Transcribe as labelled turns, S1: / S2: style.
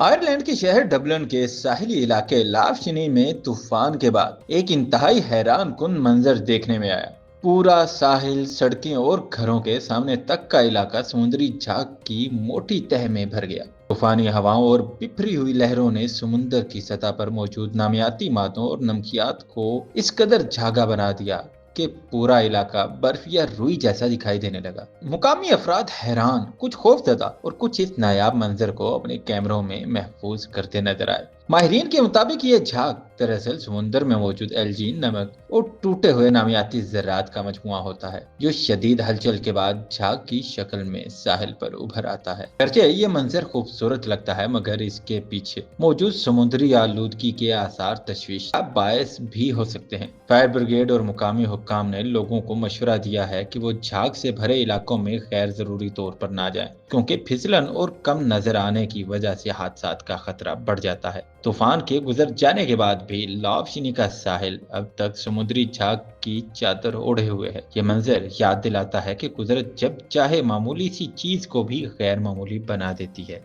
S1: Ireland کے شہر Dublin کے ساحلی علاقے لاوشنی میں طوفان کے بعد ایک انتہائی حیران کن منظر دیکھنے میں آیا۔ پورا ساحل، سڑکیں اور گھروں کے سامنے تک کا علاقہ سمندری جھاگ کی موٹی تہ میں بھر گیا۔ طوفانی ہواؤں اور بکھری ہوئی لہروں نے سمندر کی سطح پر موجود نامیاتی مادوں اور نمکیات کو اس قدر جھاگا بنا دیا کہ پورا علاقہ برف یا روئی جیسا دکھائی دینے لگا۔ مقامی افراد حیران، کچھ خوف زدہ اور کچھ اس نایاب منظر کو اپنے کیمروں میں محفوظ کرتے نظر آئے۔ ماہرین کے مطابق یہ جھاگ دراصل سمندر میں موجود الجی، نمک اور ٹوٹے ہوئے نامیاتی ذرات کا مجموعہ ہوتا ہے، جو شدید ہلچل کے بعد جھاگ کی شکل میں ساحل پر ابھر آتا ہے۔ گرچہ یہ منظر خوبصورت لگتا ہے، مگر اس کے پیچھے موجود سمندری آلودگی کے آثار تشویش کا باعث بھی ہو سکتے ہیں۔ فائر بریگیڈ اور مقامی حکام نے لوگوں کو مشورہ دیا ہے کہ وہ جھاگ سے بھرے علاقوں میں غیر ضروری طور پر نہ جائیں، کیونکہ پھسلن اور کم نظر آنے کی وجہ سے حادثات کا خطرہ بڑھ جاتا ہے۔ طوفان کے گزر جانے کے بعد بھی لاوشنی کا ساحل اب تک سمندری جھاگ کی چادر اوڑھے ہوئے ہے۔ یہ منظر یاد دلاتا ہے کہ قدرت جب چاہے معمولی سی چیز کو بھی غیر معمولی بنا دیتی ہے۔